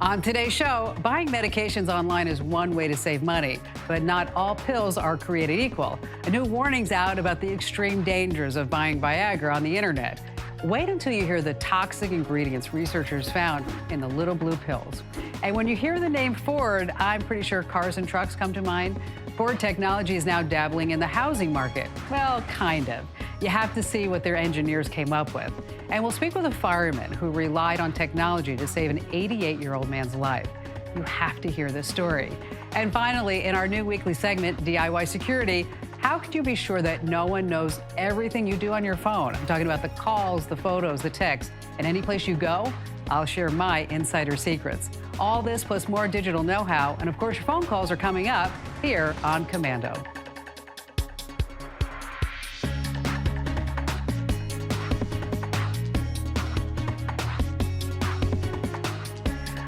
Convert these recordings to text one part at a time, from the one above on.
On today's show, buying medications online is one way to save money, but not all pills are created equal. A new warning's out about the extreme dangers of buying Viagra on the internet. Wait until you hear the toxic ingredients researchers found in the little blue pills. And when you hear the name Ford, I'm pretty sure cars and trucks come to mind. Ford Technology is now dabbling in the housing market. Well, kind of. You have to see what their engineers came up with. And we'll speak with a fireman who relied on technology to save an 88-year-old man's life. You have to hear this story. And finally, in our new weekly segment, DIY Security, how can you be sure that no one knows everything you do on your phone? I'm talking about the calls, the photos, the texts, and any place you go, I'll share my insider secrets. All this plus more digital know-how, and of course your phone calls are coming up here on Komando.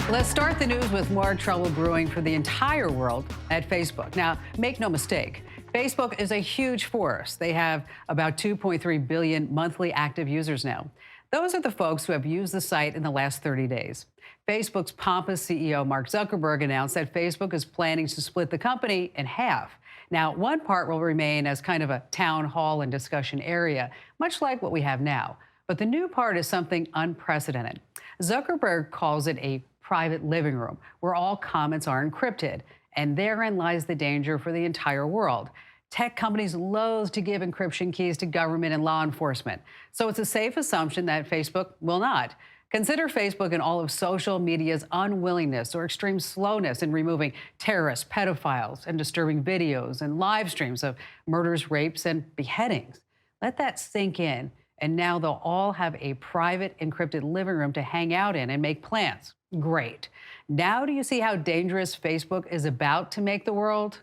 Let's start the news with more trouble brewing for the entire world at Facebook. Now, make no mistake, Facebook is a huge force. They have about 2.3 billion monthly active users now. Those are the folks who have used the site in the last 30 days. Facebook's pompous CEO, Mark Zuckerberg, announced that Facebook is planning to split the company in half. Now, one part will remain as kind of a town hall and discussion area, much like what we have now. But the new part is something unprecedented. Zuckerberg calls it a private living room where all comments are encrypted. And therein lies the danger for the entire world. Tech companies loathe to give encryption keys to government and law enforcement. So it's a safe assumption that Facebook will not. Consider Facebook and all of social media's unwillingness or extreme slowness in removing terrorists, pedophiles, and disturbing videos and live streams of murders, rapes, and beheadings. Let that sink in. And now they'll all have a private encrypted living room to hang out in and make plans. Great. Now do you see how dangerous Facebook is about to make the world?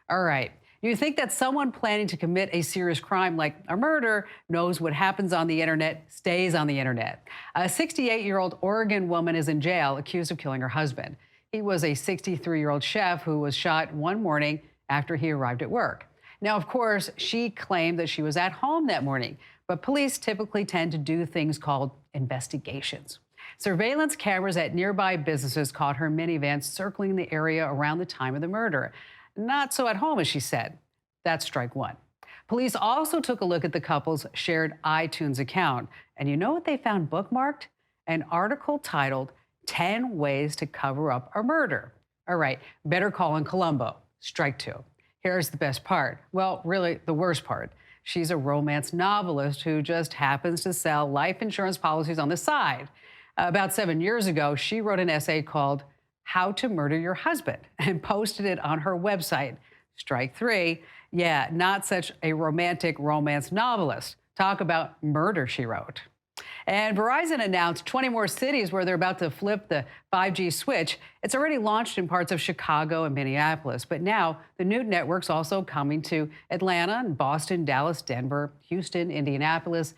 All right. You think that someone planning to commit a serious crime like a murder knows what happens on the internet stays on the internet. A 68-year-old Oregon woman is in jail accused of killing her husband. He was a 63-year-old chef who was shot one morning after he arrived at work. Now, of course, she claimed that she was at home that morning, but police typically tend to do things called investigations. Surveillance cameras at nearby businesses caught her minivan circling the area around the time of the murder. Not so at home, as she said. That's strike one. Police also took a look at the couple's shared iTunes account. And you know what they found bookmarked? An article titled 10 Ways to Cover Up a Murder. All right, better call in Colombo. Strike two. Here's the best part. Well, really, the worst part. She's a romance novelist who just happens to sell life insurance policies on the side. About 7 years ago, she wrote an essay called How to Murder Your Husband and posted it on her website. Strike three. Yeah, not such a romantic romance novelist. Talk about murder, she wrote. And Verizon announced 20 more cities where they're about to flip the 5G switch. It's already launched in parts of Chicago and Minneapolis, but now the new network's also coming to Atlanta and Boston, Dallas, Denver, Houston, Indianapolis,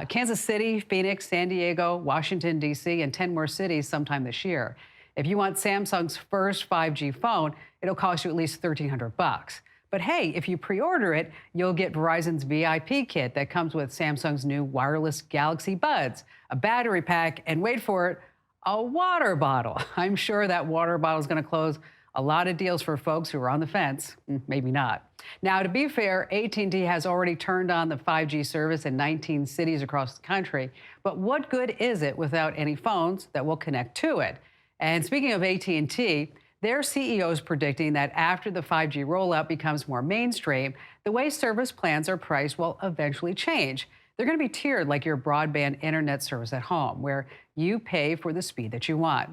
Kansas City, Phoenix, San Diego, Washington, D.C., and 10 more cities sometime this year. If you want Samsung's first 5G phone, it'll cost you at least $1,300. But hey, if you pre-order it, you'll get Verizon's VIP kit that comes with Samsung's new wireless Galaxy Buds, a battery pack, and wait for it, a water bottle. I'm sure that water bottle is going to close a lot of deals for folks who are on the fence. Maybe not. Now, to be fair, AT&T has already turned on the 5G service in 19 cities across the country. But what good is it without any phones that will connect to it? And speaking of AT&T, their CEO is predicting that after the 5G rollout becomes more mainstream, the way service plans are priced will eventually change. They're going to be tiered like your broadband internet service at home, where you pay for the speed that you want.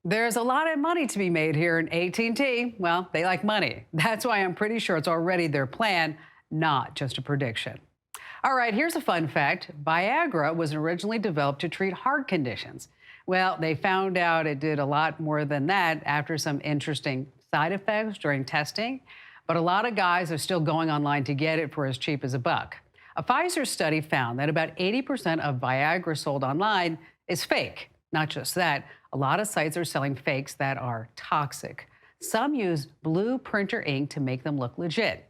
There's a lot of money to be made here in AT&T. Well, they like money. That's why I'm pretty sure it's already their plan, not just a prediction. All right, here's a fun fact. Viagra was originally developed to treat heart conditions. Well, they found out it did a lot more than that after some interesting side effects during testing. But a lot of guys are still going online to get it for as cheap as a buck. A Pfizer study found that about 80% of Viagra sold online is fake. Not just that, a lot of sites are selling fakes that are toxic. Some use blue printer ink to make them look legit.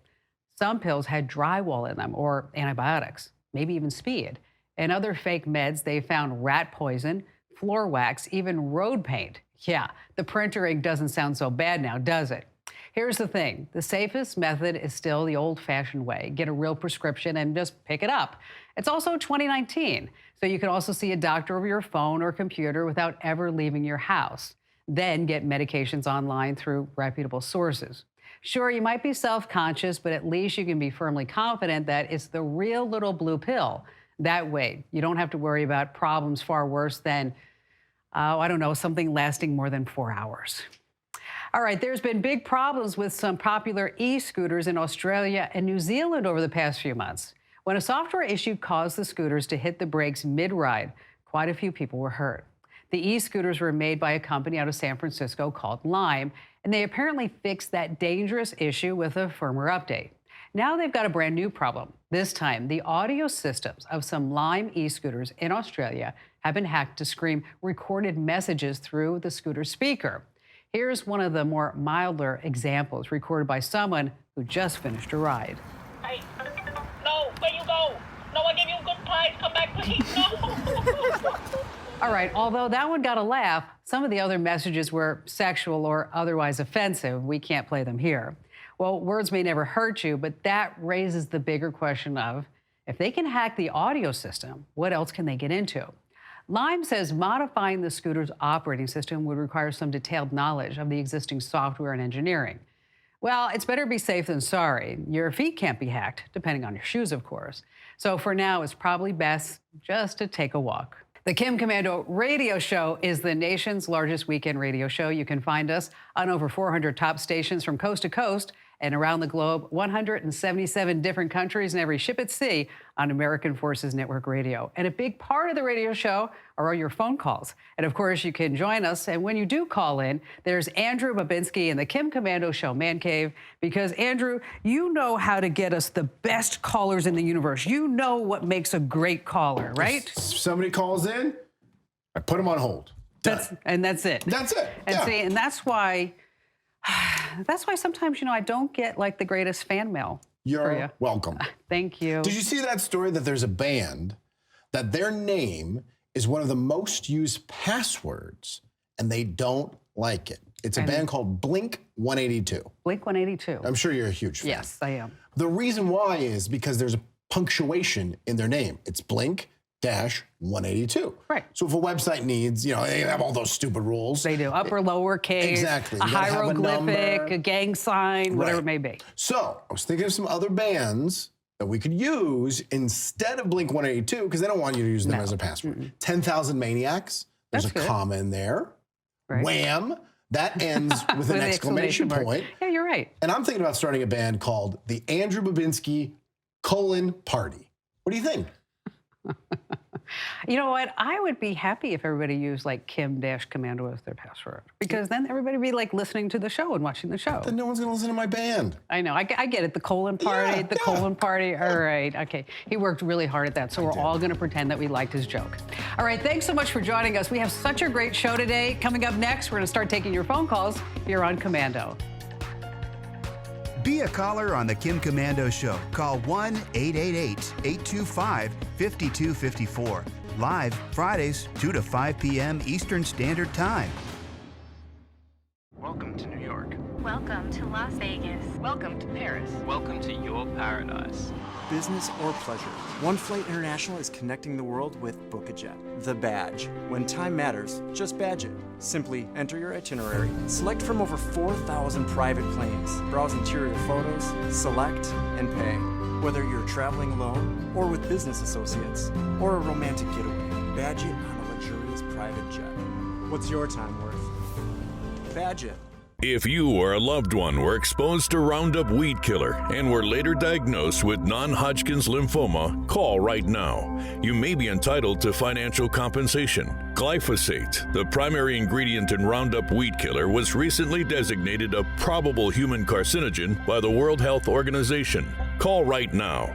Some pills had drywall in them or antibiotics, maybe even speed. In other fake meds, they found rat poison, floor wax, even road paint. Yeah, the printer ink doesn't sound so bad now, does it? Here's the thing. The safest method is still the old-fashioned way. Get a real prescription and just pick it up. It's also 2019, so you can also see a doctor over your phone or computer without ever leaving your house. Then get medications online through reputable sources. Sure, you might be self-conscious, but at least you can be firmly confident that it's the real little blue pill. That way, you don't have to worry about problems far worse than, I don't know, something lasting more than 4 hours. All right, there's been big problems with some popular e-scooters in Australia and New Zealand over the past few months. When a software issue caused the scooters to hit the brakes mid-ride, quite a few people were hurt. The e-scooters were made by a company out of San Francisco called Lime, and they apparently fixed that dangerous issue with a firmware update. Now they've got a brand new problem. This time, the audio systems of some Lime e-scooters in Australia have been hacked to scream recorded messages through the scooter speaker. Here's one of the more milder examples recorded by someone who just finished a ride. Hey, no, where you go? No, I gave you a good price. Come back, please. No. All right, although that one got a laugh, some of the other messages were sexual or otherwise offensive. We can't play them here. Well, words may never hurt you, but that raises the bigger question of, if they can hack the audio system, what else can they get into? Lime says modifying the scooter's operating system would require some detailed knowledge of the existing software and engineering. Well, it's better be safe than sorry. Your feet can't be hacked, depending on your shoes, of course. So for now, it's probably best just to take a walk. The Kim Komando Radio Show is the nation's largest weekend radio show. You can find us on over 400 top stations from coast to coast and around the globe, 177 different countries and every ship at sea on American Forces Network Radio. And a big part of the radio show are all your phone calls. And of course, you can join us. And when you do call in, there's Andrew Babinski in the Kim Komando Show Man Cave. Because, Andrew, you know how to get us the best callers in the universe. You know what makes a great caller, right? If somebody calls in, I put them on hold. That's it. And yeah. See, and that's why sometimes, I don't get like the greatest fan mail. You're welcome. Thank you. Did you see that story that there's a band that their name is one of the most used passwords and they don't like it? It's a band called Blink 182. Blink 182. I'm sure you're a huge fan. Yes, I am. The reason why is because there's a punctuation in their name. It's Blink-182. Right. So if a website needs, they have all those stupid rules. They do. Upper, lower case. Exactly. A hieroglyphic, a gang sign, whatever it may be. So I was thinking of some other bands that we could use instead of Blink 182, because they don't want you to use them as a password. 10,000 Maniacs. There's That's a good. comma in there. Right. Wham. That ends with an exclamation point. Yeah, you're right. And I'm thinking about starting a band called the Andrew Babinski Party. What do you think? You know what? I would be happy if everybody used like Kim-Komando as their password, because then everybody would be like listening to the show and watching the show. Then no one's going to listen to my band. I know. I get it. The colon party. Colon party. All right. Okay. He worked really hard at that, so we're all going to pretend that we liked his joke. All right. Thanks so much for joining us. We have such a great show today. Coming up next, we're going to start taking your phone calls here on Komando. Be a caller on the Kim Komando Show. Call 1-888-825-5254. Live Fridays, 2 to 5 p.m. Eastern Standard Time. Welcome to New York. Welcome to Las Vegas. Welcome to Paris. Welcome to your paradise. Business or pleasure, One Flight International is connecting the world with Book a Jet, the badge. When time matters, just badge it. Simply enter your itinerary, select from over 4,000 private planes, browse interior photos, select, and pay. Whether you're traveling alone or with business associates, or a romantic getaway, badge it on a luxurious private jet. What's your time worth? Badge it. If you or a loved one were exposed to Roundup weed killer and were later diagnosed with non-Hodgkin's lymphoma, call right now. You may be entitled to financial compensation. Glyphosate, the primary ingredient in Roundup weed killer, was recently designated a probable human carcinogen by the World Health Organization. Call right now.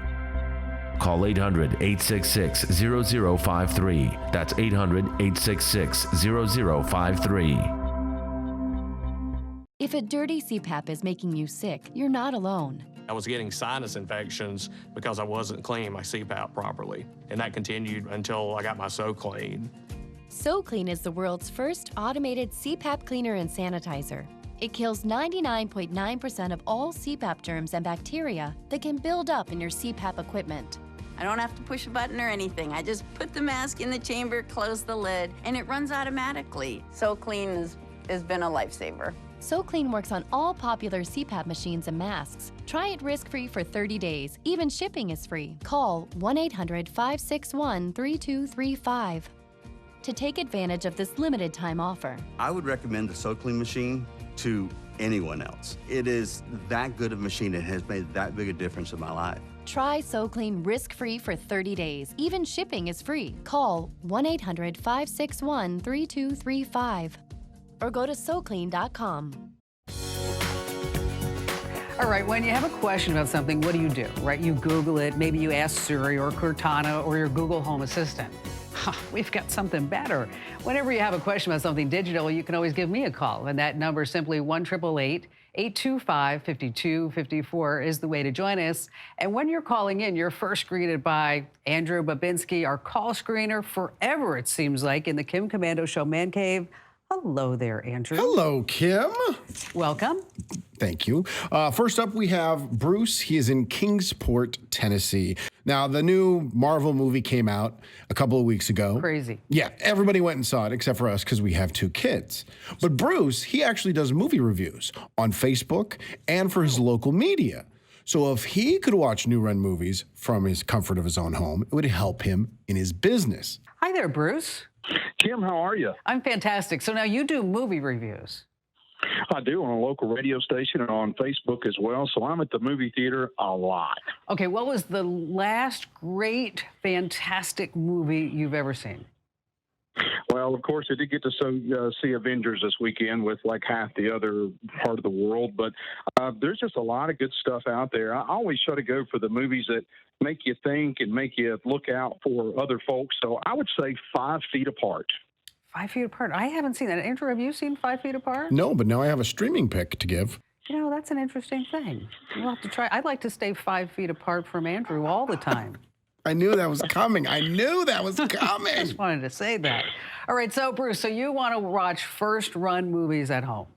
Call 800-866-0053. That's 800-866-0053. If a dirty CPAP is making you sick, you're not alone. I was getting sinus infections because I wasn't cleaning my CPAP properly, and that continued until I got my So Clean. SoClean is the world's first automated CPAP cleaner and sanitizer. It kills 99.9% of all CPAP germs and bacteria that can build up in your CPAP equipment. I don't have to push a button or anything. I just put the mask in the chamber, close the lid, and it runs automatically. SoClean has been a lifesaver. SoClean works on all popular CPAP machines and masks. Try it risk-free for 30 days. Even shipping is free. Call 1-800-561-3235 to take advantage of this limited time offer. I would recommend the SoClean machine to anyone else. It is that good of a machine and has made that big a difference in my life. Try SoClean risk-free for 30 days. Even shipping is free. Call 1-800-561-3235 or go to SoClean.com. All right, when you have a question about something, what do? Right? You Google it, maybe you ask Siri or Cortana or your Google Home Assistant. We've got something better. Whenever you have a question about something digital, you can always give me a call, and that number is simply 1-888-825-5254 is the way to join us. And when you're calling in, you're first greeted by Andrew Babinski, our call screener forever, it seems like, in the Kim Komando Show Man Cave. Hello there, Andrew. Hello, Kim. Welcome. Thank you. First up, we have Bruce. He is in Kingsport, Tennessee. Now, the new Marvel movie came out a couple of weeks ago. Crazy. Yeah, everybody went and saw it except for us because we have 2 kids. But Bruce, he actually does movie reviews on Facebook and for his local media. So if he could watch new run movies from his comfort of his own home, it would help him in his business. Hi there, Bruce. Kim, how are you? I'm fantastic. So now you do movie reviews. I do on a local radio station and on Facebook as well. So I'm at the movie theater a lot. Okay, what was the last great, fantastic movie you've ever seen? Well, of course, I did get to see Avengers this weekend with like half the other part of the world. But there's just a lot of good stuff out there. I always try to go for the movies that make you think and make you look out for other folks. So I would say 5 Feet Apart. 5 Feet Apart. I haven't seen that. Andrew, have you seen 5 Feet Apart? No, but now I have a streaming pick to give. You know, that's an interesting thing. We'll have to try. I'd like to stay 5 feet apart from Andrew all the time. I knew that was coming. I knew that was coming. I just wanted to say that. All right, so Bruce, so you want to watch first-run movies at home?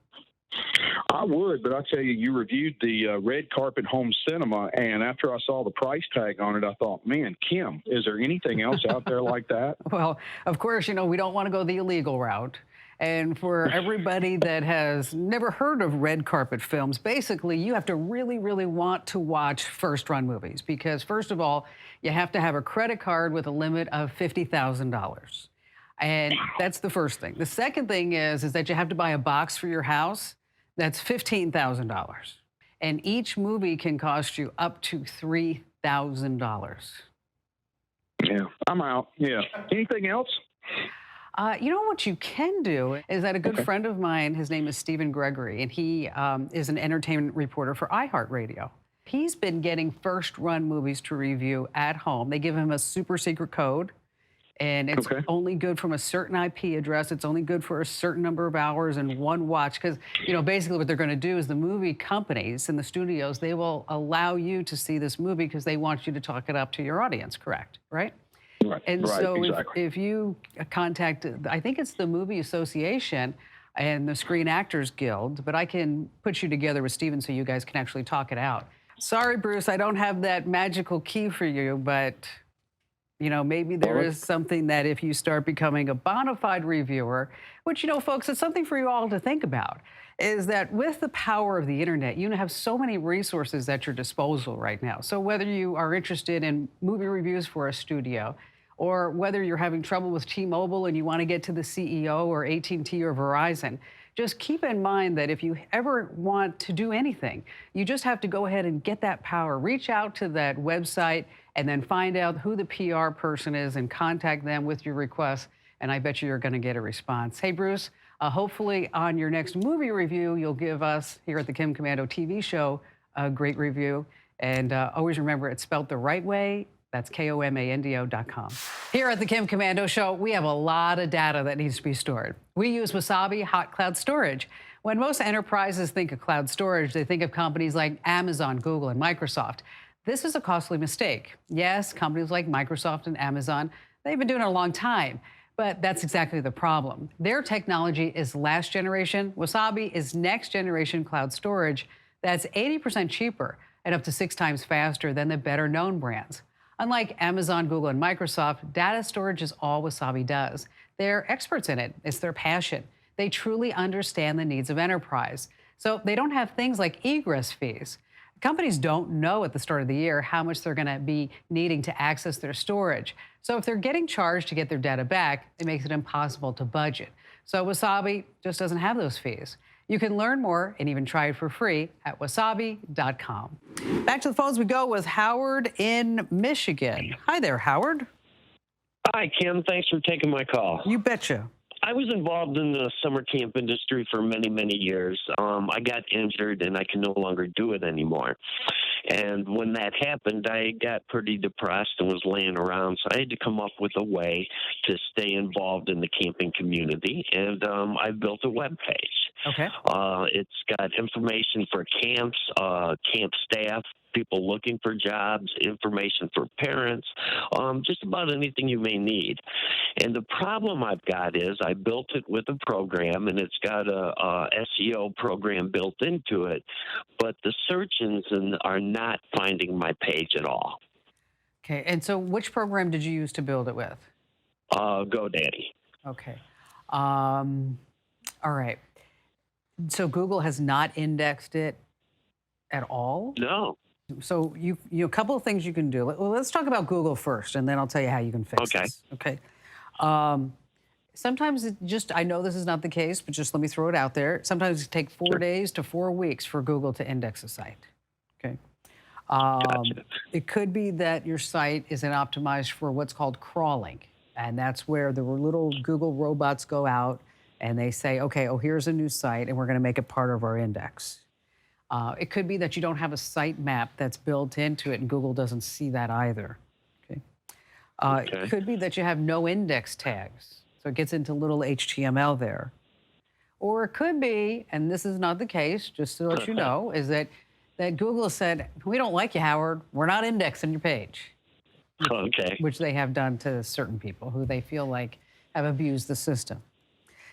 I would, but I'll tell you, you reviewed the red carpet home cinema, and after I saw the price tag on it, I thought, man, Kim, is there anything else out there like that? Well, of course, you know, we don't want to go the illegal route. And for everybody that has never heard of red carpet films, basically, you have to really, really want to watch first-run movies because, first of all, you have to have a credit card with a limit of $50,000. And that's the first thing. The second thing is that you have to buy a box for your house. That's $15,000. And each movie can cost you up to $3,000. Yeah, I'm out. Yeah. Anything else? You know what you can do is that a good friend of mine, his name is Stephen Gregory, and he is an entertainment reporter for iHeartRadio. He's been getting first-run movies to review at home. They give him a super secret code, and it's only good from a certain IP address. It's only good for a certain number of hours and one watch because, you know, basically what they're going to do is the movie companies and the studios, they will allow you to see this movie because they want you to talk it up to your audience, correct? Right? Right, and so exactly. if you contact, I think it's the Movie Association and the Screen Actors Guild, but I can put you together with Steven so you guys can actually talk it out. Sorry, Bruce, I don't have that magical key for you, but, you know, maybe there is something that if you start becoming a bona fide reviewer, which, you know, folks, it's something for you all to think about, is that with the power of the internet, you have so many resources at your disposal right now. So whether you are interested in movie reviews for a studio, or whether you're having trouble with T-Mobile and you want to get to the CEO or AT&T or Verizon, just keep in mind that if you ever want to do anything, you just have to go ahead and get that power. Reach out to that website and then find out who the PR person is and contact them with your request, and I bet you're going to get a response. Hey, Bruce, hopefully on your next movie review, you'll give us here at the Kim Komando TV show a great review. And always remember, it's spelled the right way. That's KOMANDO.com. Here at the Kim Komando Show, we have a lot of data that needs to be stored. We use Wasabi Hot Cloud Storage. When most enterprises think of cloud storage, they think of companies like Amazon, Google, and Microsoft. This is a costly mistake. Yes, companies like Microsoft and Amazon, they've been doing it a long time. But that's exactly the problem. Their technology is last generation. Wasabi is next generation cloud storage that's 80% cheaper and up to 6 times faster than the better known brands. Unlike Amazon, Google, and Microsoft, data storage is all Wasabi does. They're experts in it. It's their passion. They truly understand the needs of enterprise. So they don't have things like egress fees. Companies don't know at the start of the year how much they're going to be needing to access their storage. So if they're getting charged to get their data back, it makes it impossible to budget. So Wasabi just doesn't have those fees. You can learn more and even try it for free at wasabi.com. Back to the phones we go with Howard in Michigan. Hi there, Howard. Hi, Kim. Thanks for taking my call. You betcha. I was involved in the summer camp industry for many, many years. I got injured and I can no longer do it anymore. And when that happened, I got pretty depressed and was laying around. So I had to come up with a way to stay involved in the camping community. And I built a web page. Okay. It's got information for camps, camp staff, people looking for jobs, information for parents, just about anything you may need. And the problem I've got is I built it with a program, and it's got a SEO program built into it, but the search engines are not finding my page at all. Okay, and so which program did you use to build it with? GoDaddy. Okay. All right. So Google has not indexed it at all? No. So you a couple of things you can do. Well, let's talk about Google first, and then I'll tell you how you can fix this. Okay. Sometimes I know this is not the case, but just let me throw it out there. Sometimes it takes 4 days to 4 weeks for Google to index a site. Okay. Gotcha. It could be that your site isn't optimized for what's called crawling, and that's where the little Google robots go out and they say, okay, here's a new site, and we're going to make it part of our index. It could be that you don't have a site map that's built into it, and Google doesn't see that either. Okay. It could be that you have no index tags, so it gets into little HTML there. Or it could be, and this is not the case, just to let you know, is that Google said, we don't like you, Howard. We're not indexing your page. Okay. Which they have done to certain people who they feel like have abused the system.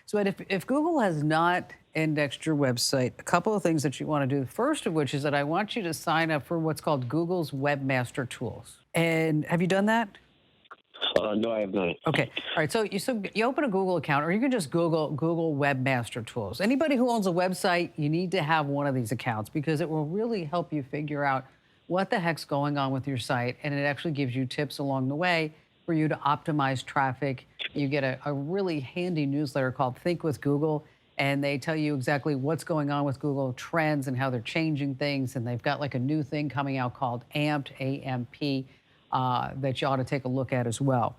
So if Google has not indexed your website, a couple of things that you want to do. The first of which is that I want you to sign up for what's called Google's Webmaster Tools. And have you done that? No, I have not. Okay. All right. So you open a Google account, or you can just Google Webmaster Tools. Anybody who owns a website, you need to have one of these accounts because it will really help you figure out what the heck's going on with your site, and it actually gives you tips along the way for you to optimize traffic. You get a really handy newsletter called Think with Google, and they tell you exactly what's going on with Google Trends and how they're changing things. And they've got like a new thing coming out called AMP, A-M-P, that you ought to take a look at as well.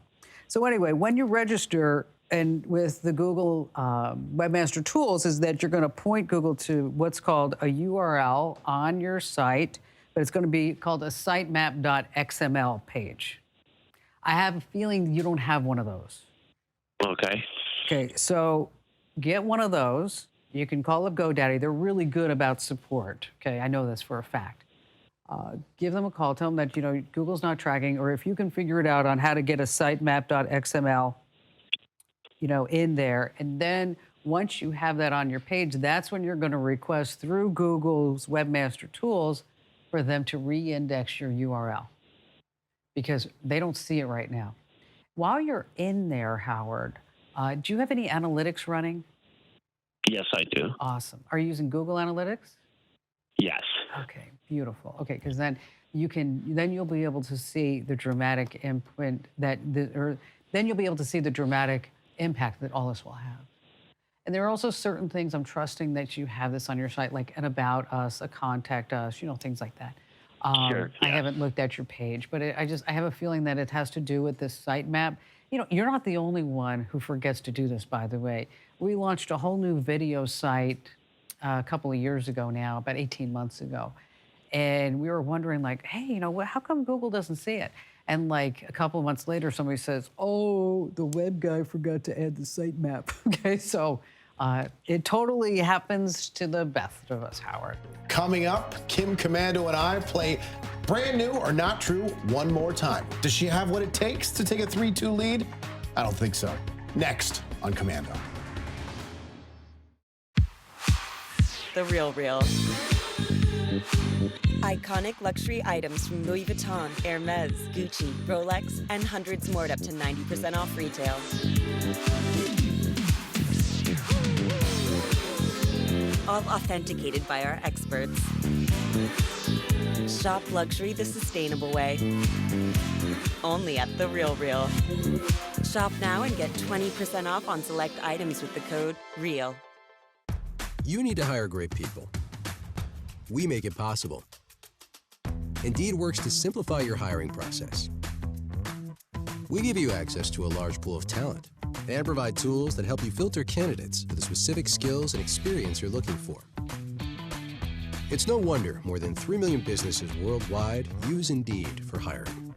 So anyway, when you register and with the Google Webmaster Tools is that you're going to point Google to what's called a URL on your site, but it's going to be called a sitemap.xml page. I have a feeling you don't have one of those. Okay. Okay, so get one of those. You can call up GoDaddy. They're really good about support. Okay, I know this for a fact. Give them a call. Tell them that, Google's not tracking, or if you can figure it out on how to get a sitemap.xml, in there. And then once you have that on your page, that's when you're going to request through Google's Webmaster Tools for them to re-index your URL because they don't see it right now. While you're in there, Howard, do you have any analytics running? Yes, I do. Awesome. Are you using Google Analytics? Yes. Okay, beautiful. Okay, because then you'll be able to see the dramatic imprint then you'll be able to see the dramatic impact that all this will have. And there are also certain things I'm trusting that you have this on your site, like an About Us, a Contact Us, things like that. Sure. Yeah. I haven't looked at your page, but I have a feeling that it has to do with this sitemap. You're not the only one who forgets to do this, by the way. We launched a whole new video site a couple of years ago now, about 18 months ago. And we were wondering hey, how come Google doesn't see it? And like a couple of months later, somebody says, oh, the web guy forgot to add the sitemap. Okay, so it totally happens to the best of us, Howard. Coming up, Kim Komando and I play Brand New or Not True one more time. Does she have what it takes to take a 3-2 lead? I don't think so. Next on Commando. The Real Real. Iconic luxury items from Louis Vuitton, Hermes, Gucci, Rolex, and hundreds more at up to 90% off retail. All authenticated by our experts. Shop luxury the sustainable way. Only at The Real Real. Shop now and get 20% off on select items with the code REAL. You need to hire great people. We make it possible. Indeed works to simplify your hiring process. We give you access to a large pool of talent and provide tools that help you filter candidates for the specific skills and experience you're looking for. It's no wonder more than 3 million businesses worldwide use Indeed for hiring.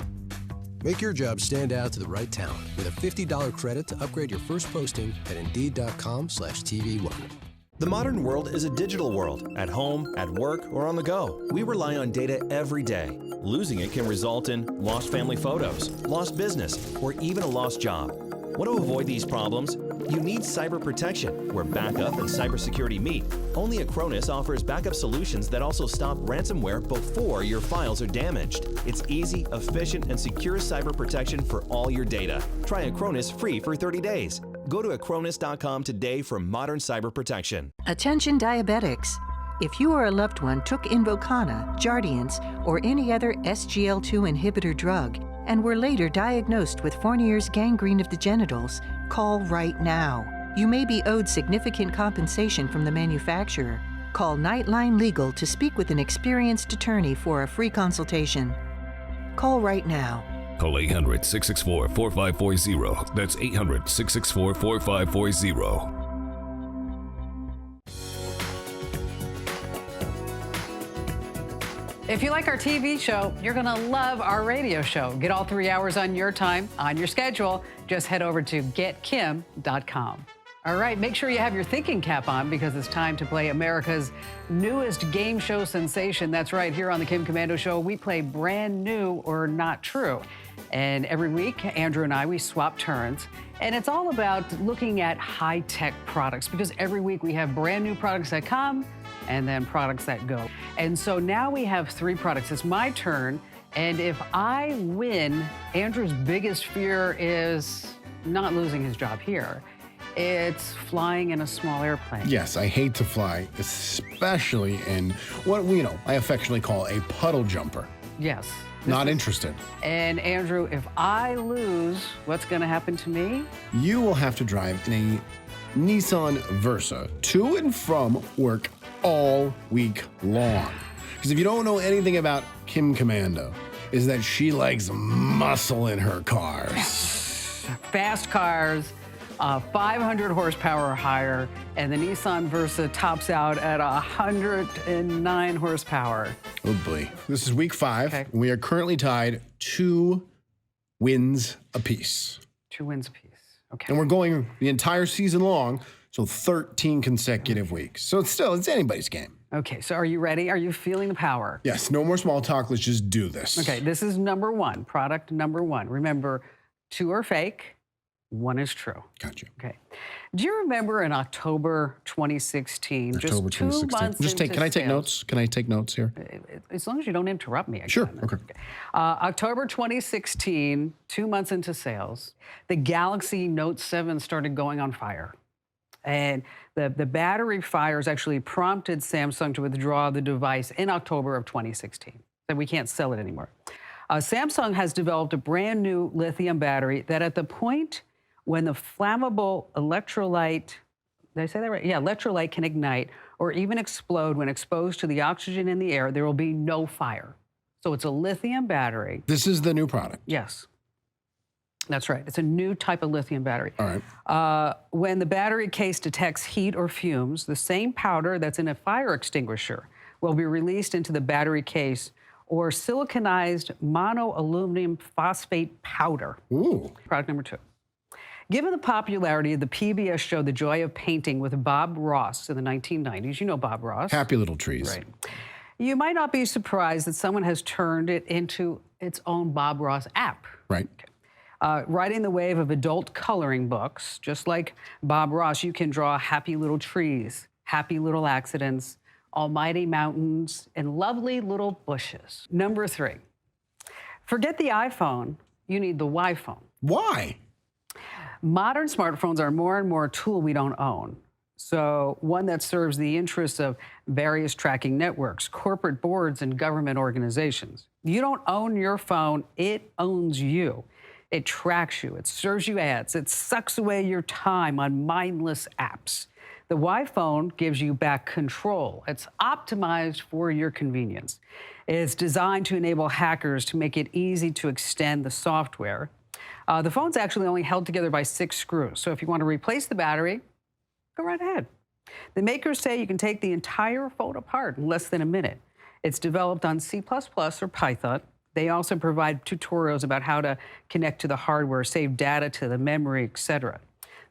Make your job stand out to the right talent with a $50 credit to upgrade your first posting at Indeed.com/TV1. The modern world is a digital world. At home, at work, or on the go. We rely on data every day. Losing it can result in lost family photos, lost business, or even a lost job. Want to avoid these problems? You need cyber protection, where backup and cybersecurity meet. Only Acronis offers backup solutions that also stop ransomware before your files are damaged. It's easy, efficient, and secure cyber protection for all your data. Try Acronis free for 30 days. Go to acronis.com today for modern cyber protection. Attention diabetics. If you or a loved one took Invokana, Jardiance, or any other SGL2 inhibitor drug and were later diagnosed with Fournier's gangrene of the genitals, call right now. You may be owed significant compensation from the manufacturer. Call Nightline Legal to speak with an experienced attorney for a free consultation. Call right now. Call 800-664-4540. That's 800-664-4540. If you like our TV show, you're going to love our radio show. Get all 3 hours on your time, on your schedule. Just head over to getkim.com. All right, make sure you have your thinking cap on because it's time to play America's newest game show sensation. That's right, here on the Kim Komando Show, we play brand new or not true. And every week, Andrew and I, we swap turns. And it's all about looking at high-tech products because every week we have brand new products that come and then products that go. And so now we have 3 products. It's my turn. And if I win, Andrew's biggest fear is not losing his job here. It's flying in a small airplane. Yes, I hate to fly, especially in what, I affectionately call a puddle jumper. Yes. Not interested. And Andrew, if I lose, what's going to happen to me? You will have to drive in a Nissan Versa to and from work all week long. Because if you don't know anything about Kim Komando, is that she likes muscle in her cars. Fast cars, 500 horsepower or higher, and the Nissan Versa tops out at 109 horsepower. Oh boy. This is week 5. Okay. We are currently tied 2 wins apiece. 2 wins apiece. Okay. And we're going the entire season long, so 13 consecutive weeks. So it's anybody's game. Okay, so are you ready? Are you feeling the power? Yes, no more small talk. Let's just do this. Okay, this is number 1, product number 1. Remember, 2 are fake, 1 is true. Gotcha. Okay. Do you remember in October 2016, October just 2 months into Can I take sales, notes? Can I take notes here? As long as you don't interrupt me again. Sure, okay. October 2016, 2 months into sales, the Galaxy Note 7 started going on fire. And the battery fires actually prompted Samsung to withdraw the device in October of 2016. So we can't sell it anymore. Samsung has developed a brand new lithium battery that at the point when the flammable electrolyte, did I say that right? Yeah, electrolyte can ignite or even explode when exposed to the oxygen in the air, there will be no fire. So it's a lithium battery. This is the new product. Yes. That's right. It's a new type of lithium battery. All right. When the battery case detects heat or fumes, the same powder that's in a fire extinguisher will be released into the battery case or siliconized monoaluminum phosphate powder. Ooh. Product number 2. Given the popularity of the PBS show The Joy of Painting with Bob Ross in the 1990s, you know Bob Ross. Happy Little Trees. Right. You might not be surprised that someone has turned it into its own Bob Ross app. Right. Okay. Riding the wave of adult coloring books, just like Bob Ross, you can draw happy little trees, happy little accidents, almighty mountains, and lovely little bushes. Number 3, forget the iPhone, you need the Y-phone. Why? Modern smartphones are more and more a tool we don't own. So one that serves the interests of various tracking networks, corporate boards, and government organizations. You don't own your phone, it owns you. It tracks you, it serves you ads, it sucks away your time on mindless apps. The Y-phone gives you back control. It's optimized for your convenience. It's designed to enable hackers to make it easy to extend the software. The phone's actually only held together by 6 screws, so if you want to replace the battery, go right ahead. The makers say you can take the entire phone apart in less than a minute. It's developed on C++ or Python. They also provide tutorials about how to connect to the hardware, save data to the memory, etc.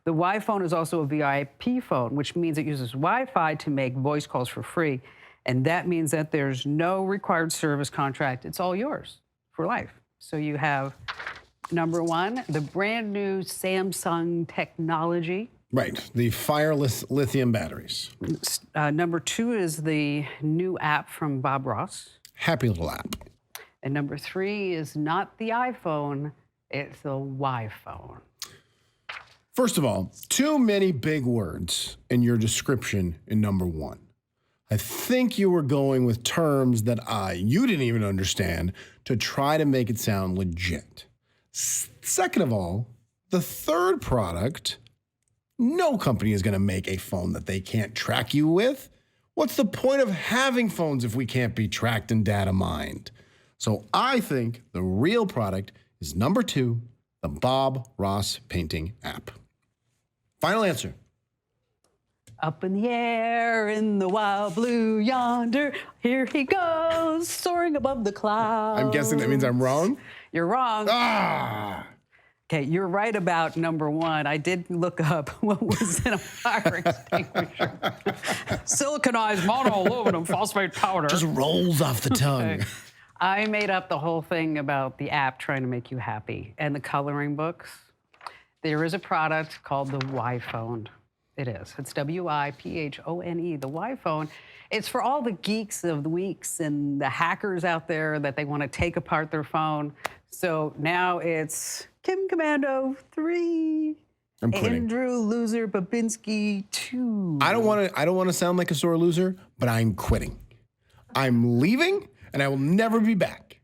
The Y-phone is also a VIP phone, which means it uses Wi-Fi to make voice calls for free. And that means that there's no required service contract. It's all yours for life. So you have, number 1, the brand new Samsung technology. Right, the fireless lithium batteries. Number 2 is the new app from Bob Ross. Happy little app. And number 3 is not the iPhone, it's the Y-phone. First of all, too many big words in your description in number 1. I think you were going with terms that you didn't even understand to try to make it sound legit. Second of all, the third product, no company is going to make a phone that they can't track you with. What's the point of having phones if we can't be tracked and data mined? So I think the real product is number 2, the Bob Ross painting app. Final answer. Up in the air, in the wild blue yonder, here he goes, soaring above the clouds. I'm guessing that means I'm wrong? You're wrong. Ah! Okay, you're right about number 1. I did look up what was in a fire extinguisher. Siliconized monoaluminum phosphate powder. Just rolls off the tongue. Okay. I made up the whole thing about the app trying to make you happy. And the coloring books, there is a product called the Y-phone. It is. It's W-I-P-H-O-N-E, the Y-phone. It's for all the geeks of the weeks and the hackers out there that they want to take apart their phone. So now it's Kim Komando 3. I'm quitting. Andrew Loser Babinski 2. I don't want to sound like a sore loser, but I'm quitting. I'm leaving, and I will never be back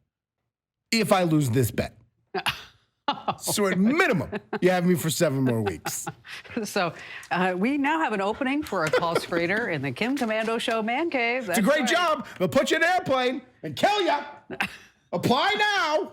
if I lose this bet. So at minimum, you have me for 7 more weeks. So we now have an opening for a call screener in the Kim Komando Show Man Cave. It's a great job. They'll put you in an airplane and kill you. Apply now.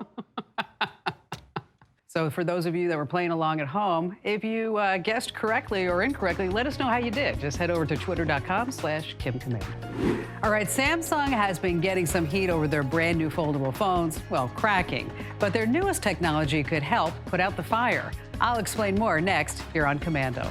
So for those of you that were playing along at home, if you guessed correctly or incorrectly, let us know how you did. Just head over to twitter.com/Kim Komando. All right, Samsung has been getting some heat over their brand new foldable phones, well, cracking. But their newest technology could help put out the fire. I'll explain more next here on Komando.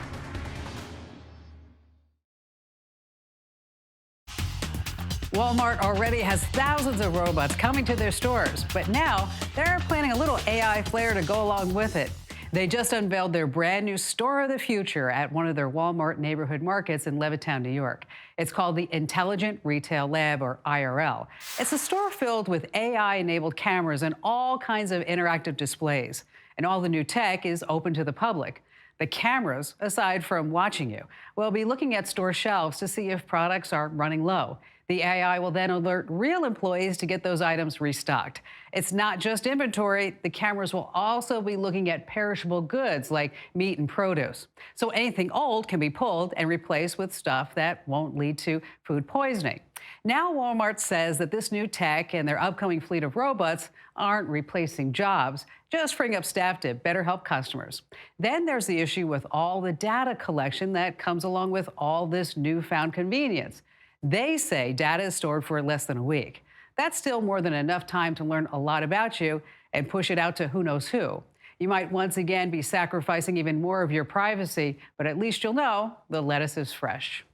Walmart already has thousands of robots coming to their stores, but now they're planning a little AI flair to go along with it. They just unveiled their brand new Store of the Future at one of their Walmart neighborhood markets in Levittown, New York. It's called the Intelligent Retail Lab, or IRL. It's a store filled with AI-enabled cameras and all kinds of interactive displays. And all the new tech is open to the public. The cameras, aside from watching you, will be looking at store shelves to see if products are running low. The AI will then alert real employees to get those items restocked. It's not just inventory. The cameras will also be looking at perishable goods like meat and produce. So anything old can be pulled and replaced with stuff that won't lead to food poisoning. Now Walmart says that this new tech and their upcoming fleet of robots aren't replacing jobs, just freeing up staff to better help customers. Then there's the issue with all the data collection that comes along with all this newfound convenience. They say data is stored for less than a week. That's still more than enough time to learn a lot about you and push it out to who knows who. You might once again be sacrificing even more of your privacy, but at least you'll know the lettuce is fresh.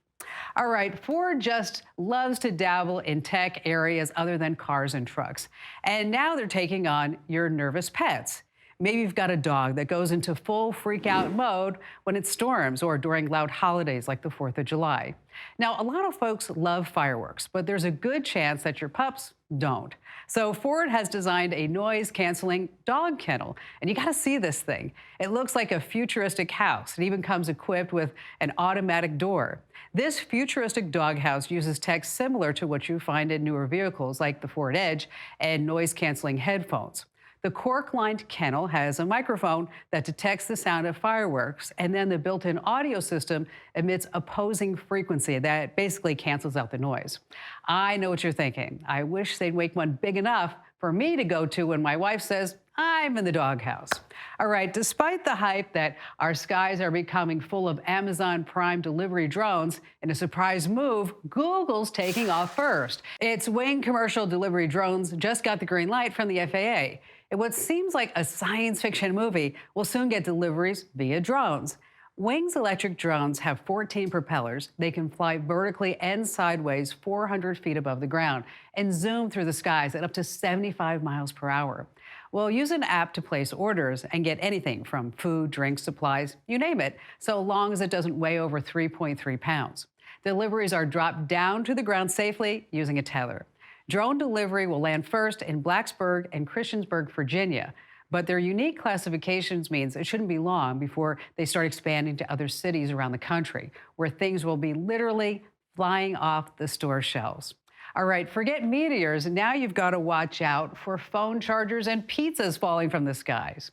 All right, Ford just loves to dabble in tech areas other than cars and trucks. And now they're taking on your nervous pets. Maybe you've got a dog that goes into full freak out mode when it storms or during loud holidays like the 4th of July. Now, a lot of folks love fireworks, but there's a good chance that your pups don't. So Ford has designed a noise-canceling dog kennel, and you gotta see this thing. It looks like a futuristic house. It even comes equipped with an automatic door. This futuristic doghouse uses tech similar to what you find in newer vehicles like the Ford Edge and noise-canceling headphones. The cork-lined kennel has a microphone that detects the sound of fireworks, and then the built-in audio system emits opposing frequency that basically cancels out the noise. I know what you're thinking. I wish they'd make one big enough for me to go to when my wife says, I'm in the doghouse. All right, despite the hype that our skies are becoming full of Amazon Prime delivery drones, in a surprise move, Google's taking off first. Its Wing commercial delivery drones just got the green light from the FAA. And what seems like a science fiction movie will soon get deliveries via drones. Wing's electric drones have 14 propellers. They can fly vertically and sideways 400 feet above the ground and zoom through the skies at up to 75 miles per hour. Well, use an app to place orders and get anything from food, drinks, supplies, you name it, so long as it doesn't weigh over 3.3 pounds. Deliveries are dropped down to the ground safely using a tether. Drone delivery will land first in Blacksburg and Christiansburg, Virginia. But their unique classifications means it shouldn't be long before they start expanding to other cities around the country, where things will be literally flying off the store shelves. All right, forget meteors. Now you've got to watch out for phone chargers and pizzas falling from the skies.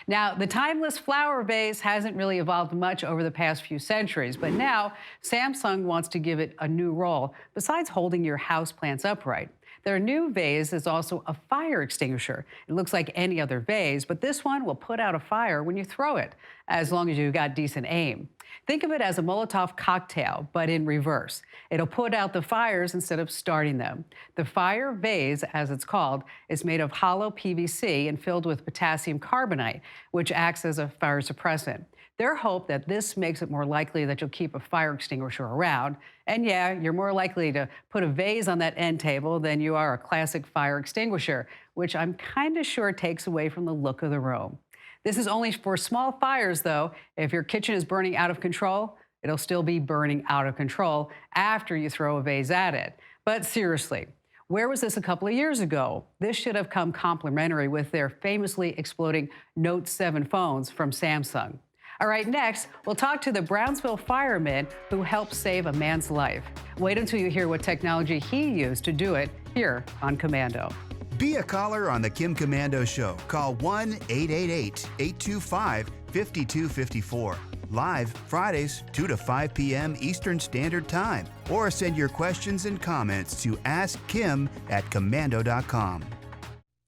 Now, the timeless flower vase hasn't really evolved much over the past few centuries, but now Samsung wants to give it a new role besides holding your houseplants upright. Their new vase is also a fire extinguisher. It looks like any other vase, but this one will put out a fire when you throw it, as long as you've got decent aim. Think of it as a Molotov cocktail, but in reverse. It'll put out the fires instead of starting them. The fire vase, as it's called, is made of hollow PVC and filled with potassium carbonate, which acts as a fire suppressant. Their hope that this makes it more likely that you'll keep a fire extinguisher around. And yeah, you're more likely to put a vase on that end table than you are a classic fire extinguisher, which I'm kind of sure takes away from the look of the room. This is only for small fires, though. If your kitchen is burning out of control, it'll still be burning out of control after you throw a vase at it. But seriously, where was this a couple of years ago? This should have come complimentary with their famously exploding Note 7 phones from Samsung. All right, next, we'll talk to the Brownsville fireman who helped save a man's life. Wait until you hear what technology he used to do it here on Komando. Be a caller on the Kim Komando Show. Call 1-888-825-5254. Live Fridays, 2 to 5 p.m. Eastern Standard Time. Or send your questions and comments to askkim@komando.com.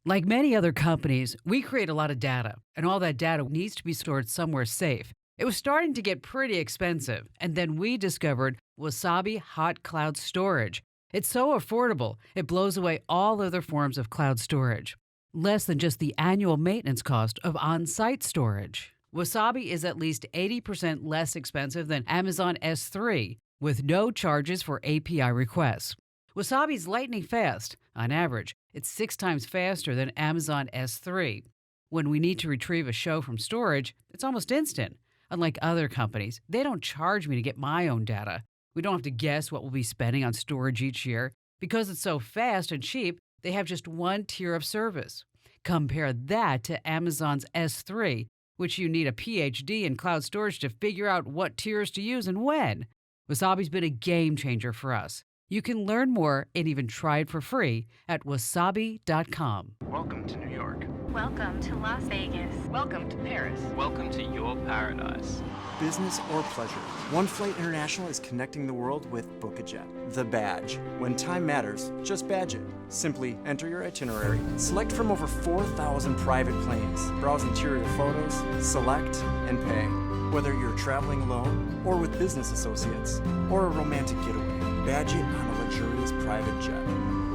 Like many other companies, we create a lot of data, and all that data needs to be stored somewhere safe. It was starting to get pretty expensive, and then we discovered Wasabi Hot Cloud Storage. It's so affordable, it blows away all other forms of cloud storage. Less than just the annual maintenance cost of on-site storage. Wasabi is at least 80% less expensive than Amazon S3, with no charges for API requests. Wasabi's lightning fast. On average, it's 6 times faster than Amazon S3. When we need to retrieve a show from storage, it's almost instant. Unlike other companies, they don't charge me to get my own data. We don't have to guess what we'll be spending on storage each year. Because it's so fast and cheap, they have just one tier of service. Compare that to Amazon's S3, which you need a PhD in cloud storage to figure out what tiers to use and when. Wasabi's been a game changer for us. You can learn more and even try it for free at wasabi.com. Welcome to New York. Welcome to Las Vegas. Welcome to Paris. Welcome to your paradise. Business or pleasure, One Flight International is connecting the world with BookAJet, the badge. When time matters, just badge it. Simply enter your itinerary, select from over 4,000 private planes, browse interior photos, select, and pay. Whether you're traveling alone or with business associates or a romantic getaway, badge it on a luxurious private jet.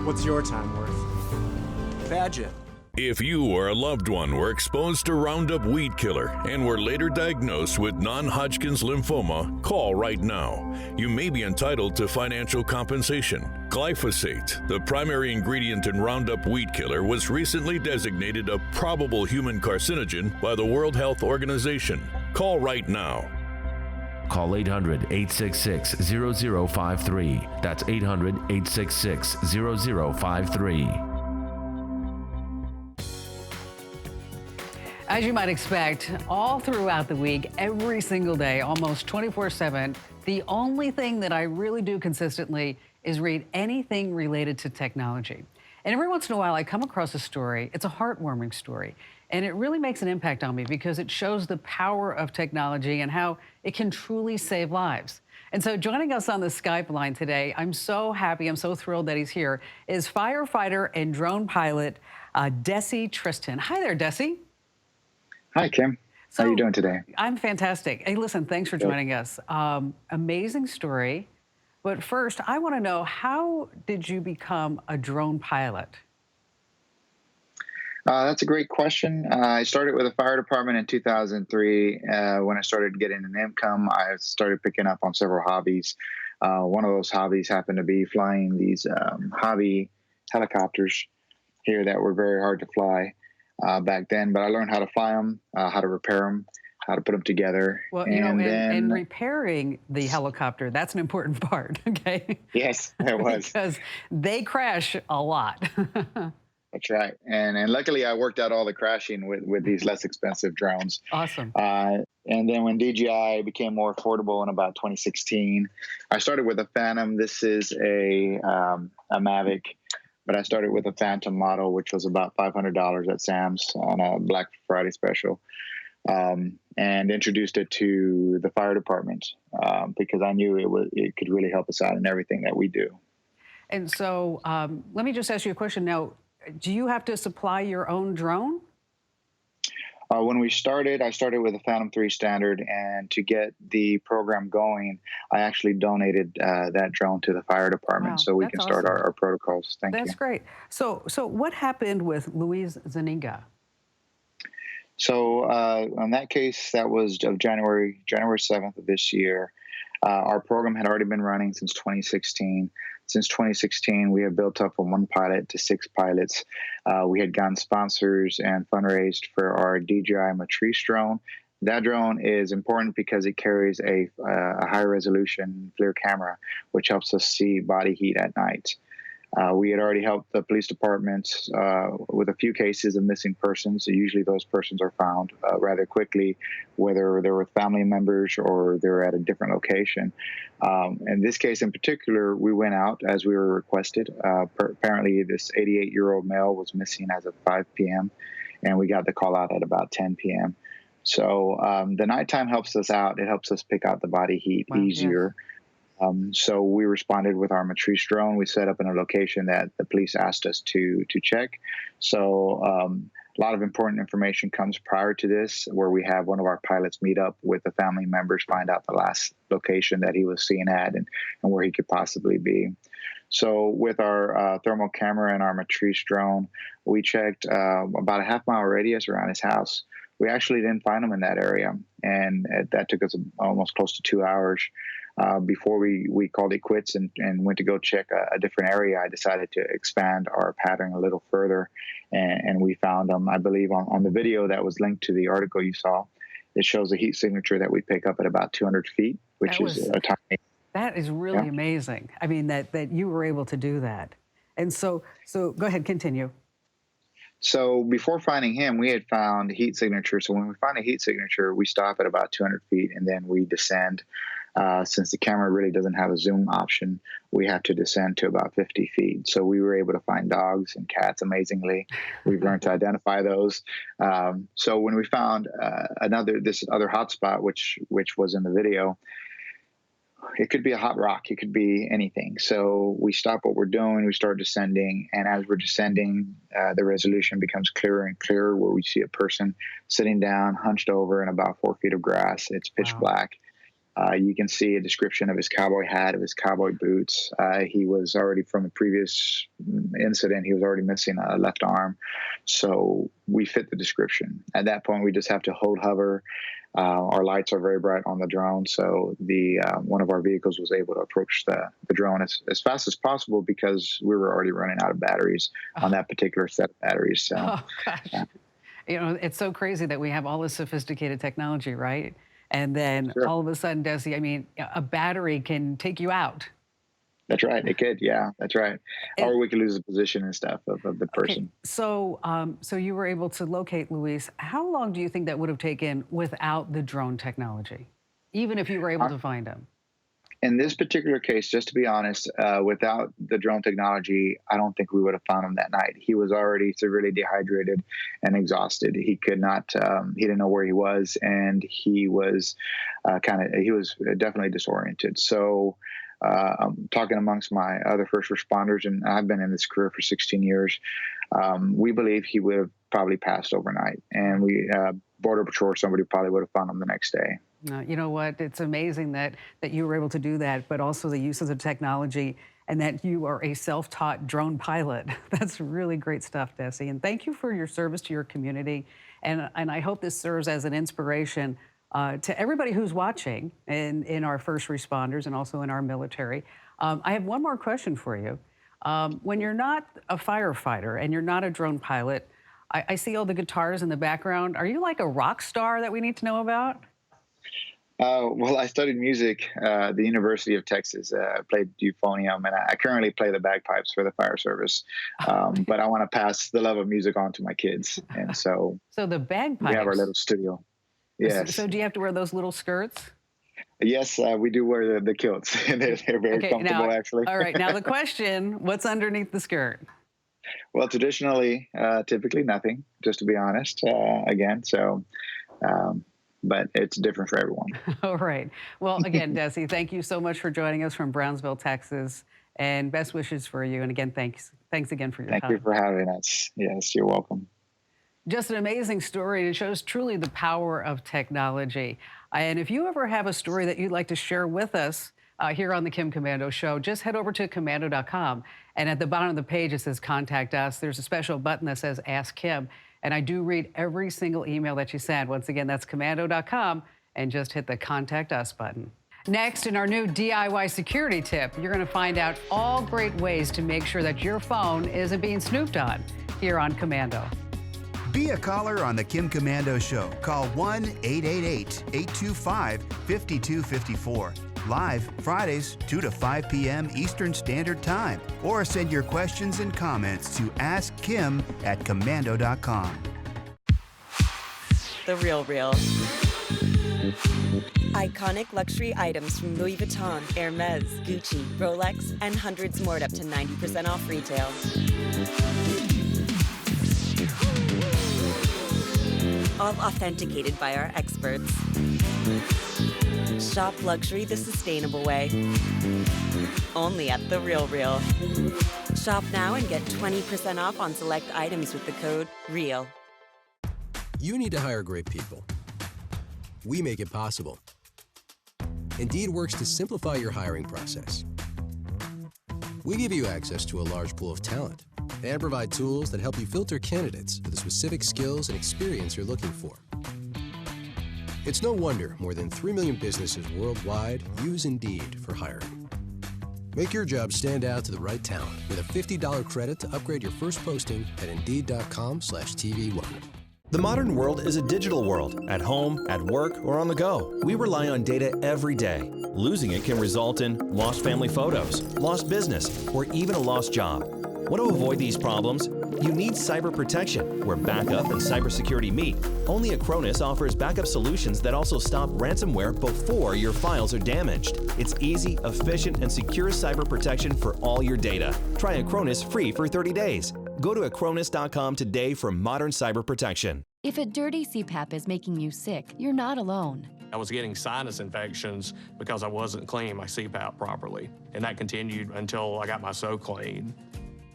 What's your time worth? Badge it. If you or a loved one were exposed to Roundup weed killer and were later diagnosed with non-Hodgkin's lymphoma, call right now. You may be entitled to financial compensation. Glyphosate, the primary ingredient in Roundup weed killer, was recently designated a probable human carcinogen by the World Health Organization. Call right now. Call 800-866-0053. That's 800-866-0053. As you might expect, all throughout the week, every single day, almost 24/7, the only thing that I really do consistently is read anything related to technology. And every once in a while, I come across a story. It's a heartwarming story. And it really makes an impact on me because it shows the power of technology and how it can truly save lives. And so joining us on the Skype line today, I'm so happy, I'm so thrilled that he's here, is firefighter and drone pilot Desi Tristan. Hi there, Desi. Hi, Kim. How are you doing today? I'm fantastic. Hey, listen, thanks for joining us. Amazing story. But first, I want to know, how did you become a drone pilot? That's a great question. I started with a fire department in 2003. When I started getting an income, I started picking up on several hobbies. One of those hobbies happened to be flying these hobby helicopters here that were very hard to fly back then. But I learned how to fly them, how to repair them, how to put them together. Well, you know, and repairing the helicopter, that's an important part, okay? Yes, it was. Because they crash a lot. That's right. And luckily I worked out all the crashing with these less expensive drones. Awesome. And then when DJI became more affordable in about 2016, I started with a Phantom. This is a Mavic, but I started with a Phantom model, which was about $500 at Sam's on a Black Friday special. And introduced it to the fire department because I knew it could really help us out in everything that we do. And so let me just ask you a question now. Do you have to supply your own drone? When I started with a Phantom 3 standard, and to get the program going, I actually donated that drone to the fire department so we can start our protocols. Thank you. That's great. So what happened with Luis Zuniga? So on that case, that was of January 7th of this year. Our program had already been running since 2016. Since 2016, we have built up from 1 pilot to 6 pilots. We had gotten sponsors and fundraised for our DJI Matrice drone. That drone is important because it carries a high-resolution FLIR camera, which helps us see body heat at night. We had already helped the police departments with a few cases of missing persons. So usually those persons are found rather quickly, whether they're with family members or they're at a different location. In this case in particular, we went out as we were requested. Apparently this 88-year-old male was missing as of 5 p.m., and we got the call out at about 10 p.m. So the nighttime helps us out. It helps us pick out the body heat easier. Yes. So we responded with our Matrice drone. We set up in a location that the police asked us to check. So a lot of important information comes prior to this, where we have one of our pilots meet up with the family members, find out the last location that he was seen at and where he could possibly be. So with our thermal camera and our Matrice drone, we checked about a half-mile radius around his house. We actually didn't find him in that area, and that took us almost close to 2 hours. Before we called it quits and went to go check a different area, I decided to expand our pattern a little further, and we found them. I believe on the video that was linked to the article you saw, it shows a heat signature that we pick up at about 200 feet, which is a tiny. That is really amazing. I mean, that you were able to do that. And so go ahead, continue. So before finding him, we had found heat signature. So when we find a heat signature, we stop at about 200 feet and then we descend. Since the camera really doesn't have a zoom option, we have to descend to about 50 feet. So we were able to find dogs and cats, amazingly. We've learned to identify those. So when we found this other hotspot, which was in the video, it could be a hot rock. It could be anything. So we stop what we're doing. We start descending. And as we're descending, the resolution becomes clearer and clearer, where we see a person sitting down, hunched over in about 4 feet of grass. It's pitch black. You can see a description of his cowboy hat, of his cowboy boots. He was already, from a previous incident, he was already missing a left arm. So we fit the description. At that point, we just have to hold hover. Our lights are very bright on the drone, so the one of our vehicles was able to approach the drone as fast as possible because we were already running out of batteries on that particular set of batteries. So, oh, gosh. You know, it's so crazy that we have all this sophisticated technology, right? And then all of a sudden, Desi, I mean, a battery can take you out. That's right. It could. Yeah, that's right. Or we could lose the position and stuff of the person. Okay. So, so you were able to locate Luis. How long do you think that would have taken without the drone technology, even if you were able to find him? In this particular case, just to be honest, without the drone technology, I don't think we would have found him that night. He was already severely dehydrated and exhausted. He could not, he didn't know where he was, and he was he was definitely disoriented. So I'm talking amongst my other first responders, and I've been in this career for 16 years. We believe he would have probably passed overnight, and Border Patrol or somebody probably would have found him the next day. You know what? It's amazing that you were able to do that, but also the use of the technology and that you are a self-taught drone pilot. That's really great stuff, Desi. And thank you for your service to your community. And I hope this serves as an inspiration to everybody who's watching in our first responders and also in our military. I have one more question for you. When you're not a firefighter and you're not a drone pilot, I see all the guitars in the background. Are you like a rock star that we need to know about? Well, I studied music at the University of Texas. I played euphonium, and I currently play the bagpipes for the fire service. But I want to pass the love of music on to my kids, and so the bagpipes. We have our little studio. Yes. So do you have to wear those little skirts? Yes, we do wear the kilts. they're very comfortable, actually. All right. Now the question: what's underneath the skirt? Well, traditionally, typically nothing. Just to be honest, again, so. But it's different for everyone. All right. Well, again, Desi, thank you so much for joining us from Brownsville, Texas, and best wishes for you. And again, thanks again for your time. Thank you for having us. Yes, you're welcome. Just an amazing story. It shows truly the power of technology. And if you ever have a story that you'd like to share with us here on the Kim Komando Show, just head over to komando.com. And at the bottom of the page, it says Contact Us. There's a special button that says Ask Kim. And I do read every single email that you send. Once again, that's komando.com, and just hit the Contact Us button. Next, in our new DIY security tip, you're going to find out all great ways to make sure that your phone isn't being snooped on here on Komando. Be a caller on the Kim Komando Show. Call 1-888-825-5254. Live Fridays, 2 to 5 p.m. Eastern Standard Time. Or send your questions and comments to askkim@komando.com. The Real Real. Iconic luxury items from Louis Vuitton, Hermes, Gucci, Rolex, and hundreds more at up to 90% off retail. All authenticated by our experts. Shop luxury the sustainable way. Only at The Real Real. Shop now and get 20% off on select items with the code REAL. You need to hire great people. We make it possible. Indeed works to simplify your hiring process. We give you access to a large pool of talent and provide tools that help you filter candidates for the specific skills and experience you're looking for. It's no wonder more than 3 million businesses worldwide use Indeed for hiring. Make your job stand out to the right talent with a $50 credit to upgrade your first posting at Indeed.com/TV1. The modern world is a digital world, at home, at work, or on the go. We rely on data every day. Losing it can result in lost family photos, lost business, or even a lost job. Want to avoid these problems? You need cyber protection, where backup and cybersecurity meet. Only Acronis offers backup solutions that also stop ransomware before your files are damaged. It's easy, efficient, and secure cyber protection for all your data. Try Acronis free for 30 days. Go to Acronis.com today for modern cyber protection. If a dirty CPAP is making you sick, you're not alone. I was getting sinus infections because I wasn't cleaning my CPAP properly. And that continued until I got my So Clean.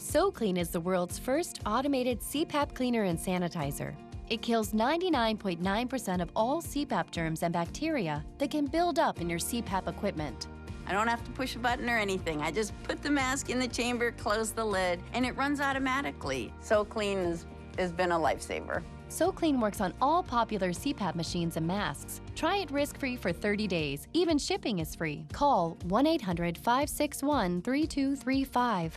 So Clean is the world's first automated CPAP cleaner and sanitizer. It kills 99.9% of all CPAP germs and bacteria that can build up in your CPAP equipment. I don't have to push a button or anything. I just put the mask in the chamber, close the lid, and it runs automatically. So Clean has been a lifesaver. So Clean works on all popular CPAP machines and masks. Try it risk-free for 30 days. Even shipping is free. Call 1-800-561-3235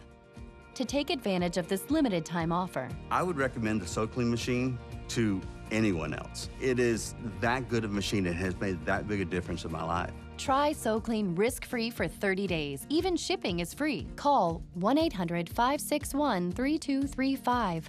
to take advantage of this limited time offer. I would recommend the So Clean machine to anyone else. It is that good of a machine. It has made that big a difference in my life. Try So Clean risk-free for 30 days. Even shipping is free. Call 1-800-561-3235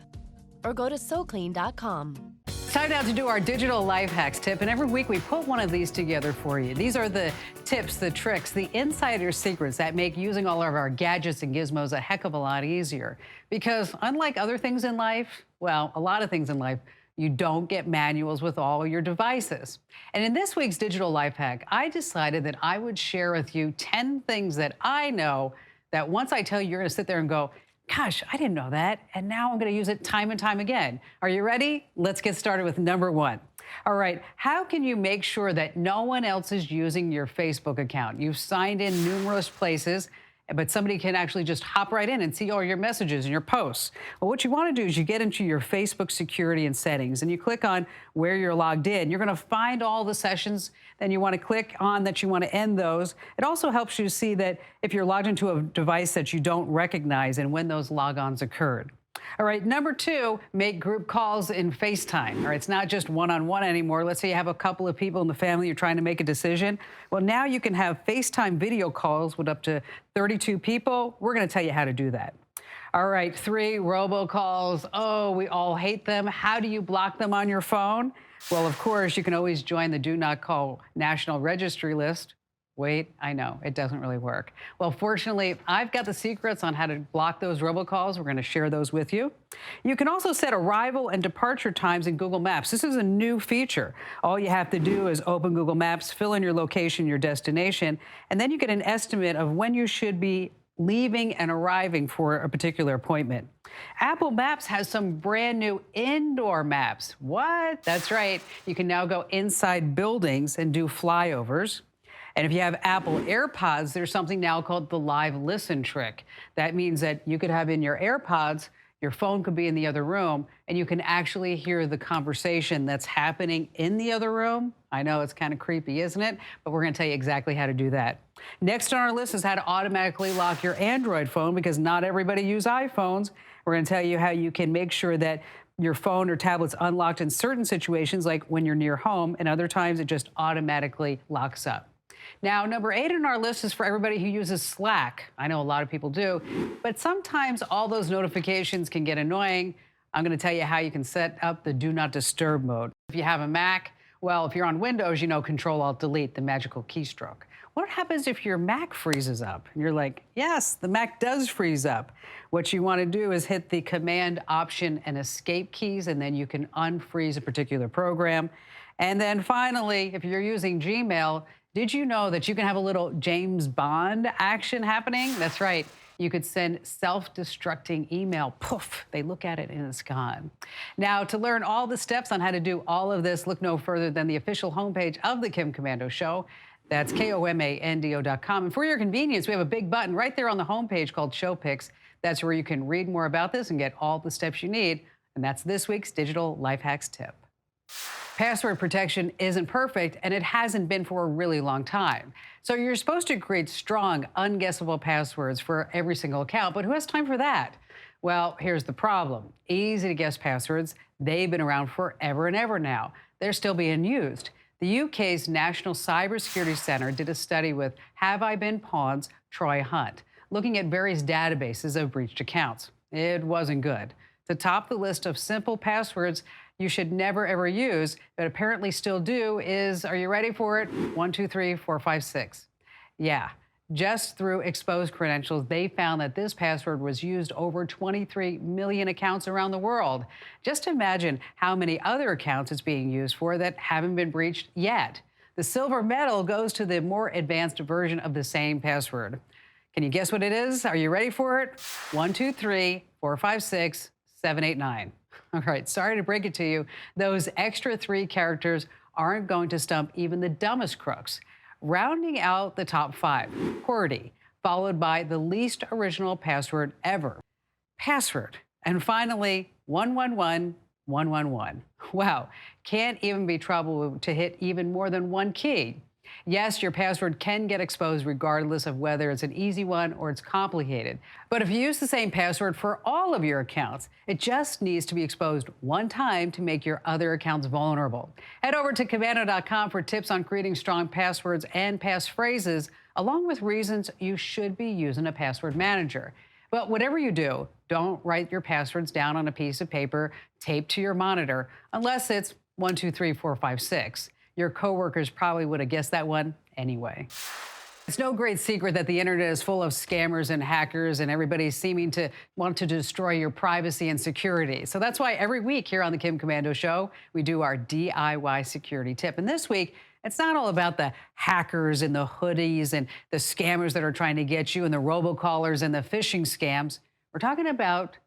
or go to SoClean.com. It's time now to do our digital life hacks tip, and every week we put one of these together for you. These are the tips, the tricks, the insider secrets that make using all of our gadgets and gizmos a heck of a lot easier. Because unlike other things in life, well, a lot of things in life, you don't get manuals with all your devices. And in this week's digital life hack, I decided that I would share with you 10 things that I know that once I tell you, you're gonna sit there and go, gosh, I didn't know that, and now I'm gonna use it time and time again. Are you ready? Let's get started with number one. All right, how can you make sure that no one else is using your Facebook account? You've signed in numerous places, but somebody can actually just hop right in and see all your messages and your posts. Well, what you want to do is you get into your Facebook security and settings, and you click on where you're logged in. You're going to find all the sessions. Then you want to click on that you want to end those. It also helps you see that if you're logged into a device that you don't recognize and when those logons occurred. All right, number two, make group calls in FaceTime. All right, it's not just one-on-one anymore. Let's say you have a couple of people in the family, you're trying to make a decision. Well, now you can have FaceTime video calls with up to 32 people. We're going to tell you how to do that. All right, three, robocalls. Oh, we all hate them. How do you block them on your phone? Well, of course, you can always join the Do Not Call National Registry list. Wait, I know, it doesn't really work. Well, fortunately, I've got the secrets on how to block those robocalls. We're going to share those with you. You can also set arrival and departure times in Google Maps. This is a new feature. All you have to do is open Google Maps, fill in your location, your destination, and then you get an estimate of when you should be leaving and arriving for a particular appointment. Apple Maps has some brand new indoor maps. What? That's right. You can now go inside buildings and do flyovers. And if you have Apple AirPods, there's something now called the Live Listen trick. That means that you could have in your AirPods, your phone could be in the other room, and you can actually hear the conversation that's happening in the other room. I know it's kind of creepy, isn't it? But we're going to tell you exactly how to do that. Next on our list is how to automatically lock your Android phone, because not everybody uses iPhones. We're going to tell you how you can make sure that your phone or tablet's unlocked in certain situations, like when you're near home, and other times it just automatically locks up. Now, number 8 on our list is for everybody who uses Slack. I know a lot of people do, but sometimes all those notifications can get annoying. I'm going to tell you how you can set up the Do Not Disturb mode. If you have a Mac, well, if you're on Windows, you know Control-Alt-Delete, the magical keystroke. What happens if your Mac freezes up? And you're like, yes, the Mac does freeze up. What you want to do is hit the Command, Option, and Escape keys, and then you can unfreeze a particular program. And then finally, if you're using Gmail, did you know that you can have a little James Bond action happening? That's right. You could send self-destructing email. Poof, they look at it and it's gone. Now, to learn all the steps on how to do all of this, look no further than the official homepage of the Kim Komando Show. That's KOMANDO.com. And for your convenience, we have a big button right there on the homepage called Show Pics. That's where you can read more about this and get all the steps you need. And that's this week's Digital Life Hacks tip. Password protection isn't perfect, and it hasn't been for a really long time. So you're supposed to create strong, unguessable passwords for every single account, but who has time for that? Well, here's the problem. Easy to guess passwords, they've been around forever and ever now. They're still being used. The UK's National Cybersecurity Centre did a study with Have I Been Pawned's Troy Hunt, looking at various databases of breached accounts. It wasn't good. To top the list of simple passwords you should never, ever use, but apparently still do is, are you ready for it? 1, 2, 3, 4, 5, 6. Yeah, just through exposed credentials, they found that this password was used over 23 million accounts around the world. Just imagine how many other accounts it's being used for that haven't been breached yet. The silver medal goes to the more advanced version of the same password. Can you guess what it is? Are you ready for it? 1, 2, 3, 4, 5, 6, 7, 8, 9. All right, sorry to break it to you. Those extra 3 characters aren't going to stump even the dumbest crooks. Rounding out the top 5, QWERTY, followed by the least original password ever, password. And finally, 111-111. Wow, can't even be trouble to hit even more than 1 key. Yes, your password can get exposed regardless of whether it's an easy one or it's complicated. But if you use the same password for all of your accounts, it just needs to be exposed 1 time to make your other accounts vulnerable. Head over to Komando.com for tips on creating strong passwords and passphrases, along with reasons you should be using a password manager. But whatever you do, don't write your passwords down on a piece of paper taped to your monitor unless it's 1, 2, 3, 4, 5, 6. Your coworkers probably would have guessed that one anyway. It's no great secret that the internet is full of scammers and hackers, and everybody's seeming to want to destroy your privacy and security. So that's why every week here on the Kim Komando Show, we do our DIY security tip. And this week, it's not all about the hackers and the hoodies and the scammers that are trying to get you and the robocallers and the phishing scams. We're talking about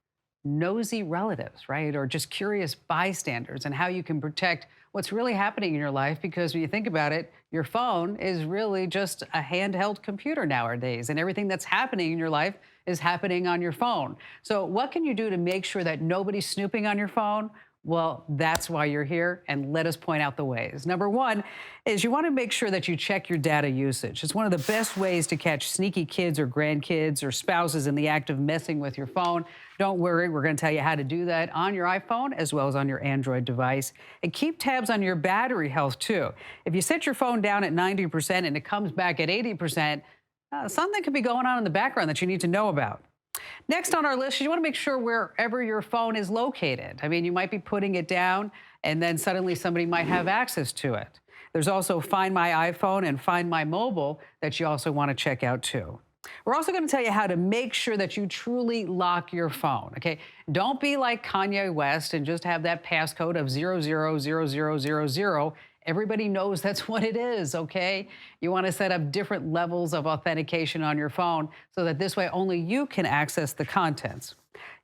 nosy relatives, right? Or just curious bystanders, and how you can protect what's really happening in your life, because when you think about it, your phone is really just a handheld computer nowadays, and everything that's happening in your life is happening on your phone. So what can you do to make sure that nobody's snooping on your phone? Well, that's why you're here, and let us point out the ways. Number 1 is you want to make sure that you check your data usage. It's one of the best ways to catch sneaky kids or grandkids or spouses in the act of messing with your phone. Don't worry, we're going to tell you how to do that on your iPhone as well as on your Android device. And keep tabs on your battery health, too. If you set your phone down at 90% and it comes back at 80%, something could be going on in the background that you need to know about. Next on our list, you want to make sure wherever your phone is located. I mean, you might be putting it down and then suddenly somebody might have access to it. There's also Find My iPhone and Find My Mobile that you also want to check out too. We're also going to tell you how to make sure that you truly lock your phone, okay? Don't be like Kanye West and just have that passcode of 000000. Everybody knows that's what it is, okay? You want to set up different levels of authentication on your phone so that this way only you can access the contents.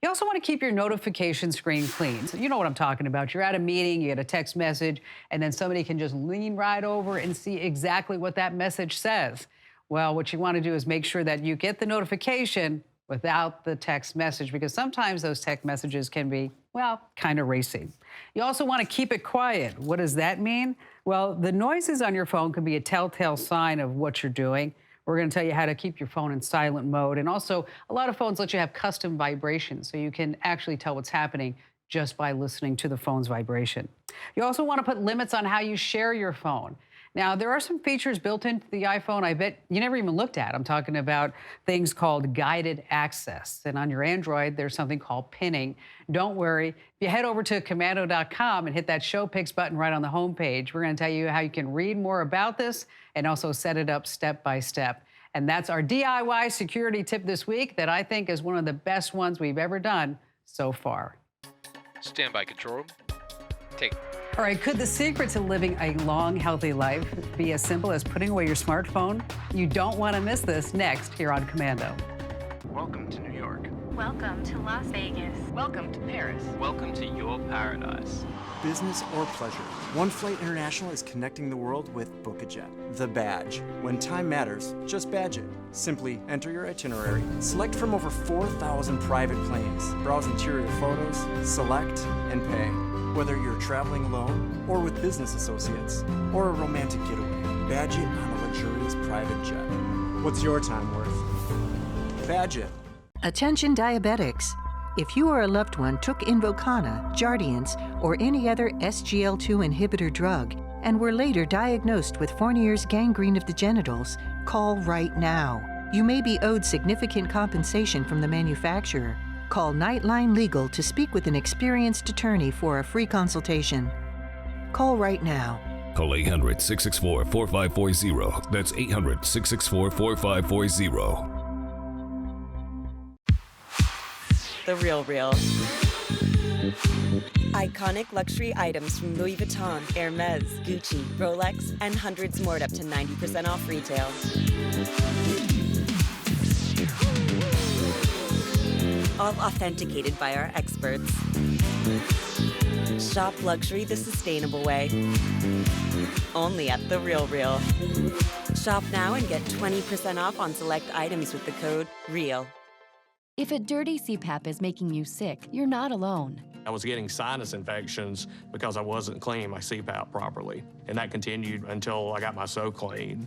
You also want to keep your notification screen clean. So you know what I'm talking about. You're at a meeting, you get a text message, and then somebody can just lean right over and see exactly what that message says. Well, what you want to do is make sure that you get the notification without the text message, because sometimes those text messages can be, well, kind of racy. You also want to keep it quiet. What does that mean? Well, the noises on your phone can be a telltale sign of what you're doing. We're going to tell you how to keep your phone in silent mode. And also, a lot of phones let you have custom vibrations, so you can actually tell what's happening just by listening to the phone's vibration. You also want to put limits on how you share your phone. Now, there are some features built into the iPhone I bet you never even looked at. I'm talking about things called guided access. And on your Android, there's something called pinning. Don't worry. If you head over to Komando.com and hit that Show Pics button right on the homepage, we're going to tell you how you can read more about this and also set it up step by step. And that's our DIY security tip this week that I think is one of the best ones we've ever done so far. Stand by, control room. Take. All right, could the secret to living a long, healthy life be as simple as putting away your smartphone? You don't want to miss this next here on Komando. Welcome to New York. Welcome to Las Vegas. Welcome to Paris. Welcome to your paradise. Business or pleasure, One Flight International is connecting the world with BookAJet, the badge. When time matters, just badge it. Simply enter your itinerary, select from over 4,000 private planes, browse interior photos, select, and pay. Whether you're traveling alone or with business associates or a romantic getaway, badge it on a luxurious private jet. What's your time worth? Badge it. Attention diabetics. If you or a loved one took Invokana, Jardiance, or any other SGL2 inhibitor drug and were later diagnosed with Fournier's gangrene of the genitals, call right now. You may be owed significant compensation from the manufacturer. Call Nightline Legal to speak with an experienced attorney for a free consultation. Call right now. Call 800-664-4540. That's 800-664-4540. The Real Real. Iconic luxury items from Louis Vuitton, Hermes, Gucci, Rolex, and hundreds more at up to 90% off retail. all authenticated by our experts. Shop luxury the sustainable way. Only at The RealReal. Shop now and get 20% off on select items with the code REAL. If a dirty CPAP is making you sick, you're not alone. I was getting sinus infections because I wasn't cleaning my CPAP properly. And that continued until I got my So Clean.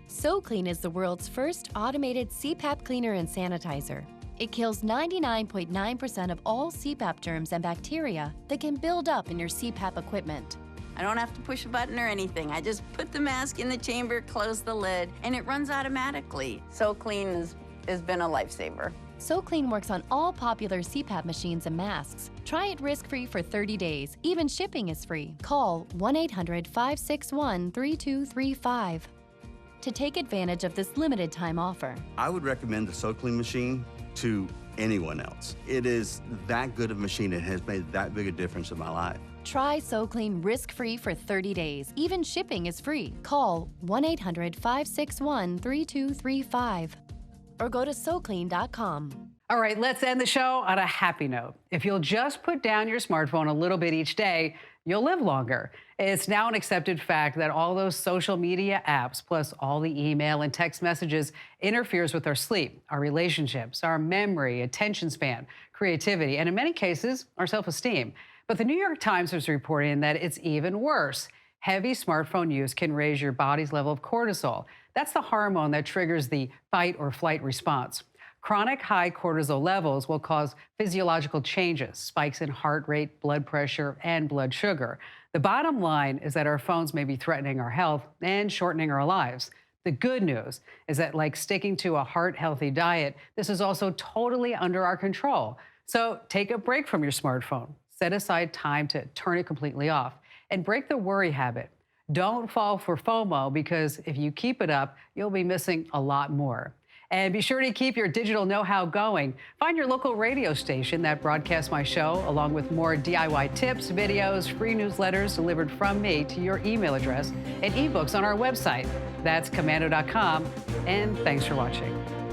So Clean is the world's first automated CPAP cleaner and sanitizer. It kills 99.9% of all CPAP germs and bacteria that can build up in your CPAP equipment. I don't have to push a button or anything. I just put the mask in the chamber, close the lid, and it runs automatically. So Clean has been a lifesaver. So Clean works on all popular CPAP machines and masks. Try it risk-free for 30 days. Even shipping is free. Call 1-800-561-3235 to take advantage of this limited time offer. I would recommend the So Clean machine to anyone else. It is that good of a machine. It has made that big a difference in my life. Try So Clean risk-free for 30 days. Even shipping is free. Call 1-800-561-3235 or go to SoClean.com. All right, let's end the show on a happy note. If you'll just put down your smartphone a little bit each day, you'll live longer. It's now an accepted fact that all those social media apps, plus all the email and text messages, interferes with our sleep, our relationships, our memory, attention span, creativity, and in many cases, our self-esteem. But the New York Times is reporting that it's even worse. Heavy smartphone use can raise your body's level of cortisol. That's the hormone that triggers the fight or flight response. Chronic high cortisol levels will cause physiological changes, spikes in heart rate, blood pressure, and blood sugar. The bottom line is that our phones may be threatening our health and shortening our lives. The good news is that, like sticking to a heart-healthy diet, this is also totally under our control. So take a break from your smartphone. Set aside time to turn it completely off and break the worry habit. Don't fall for FOMO, because if you keep it up, you'll be missing a lot more. And be sure to keep your digital know-how going. Find your local radio station that broadcasts my show, along with more DIY tips, videos, free newsletters delivered from me to your email address, and ebooks on our website. That's komando.com. And thanks for watching.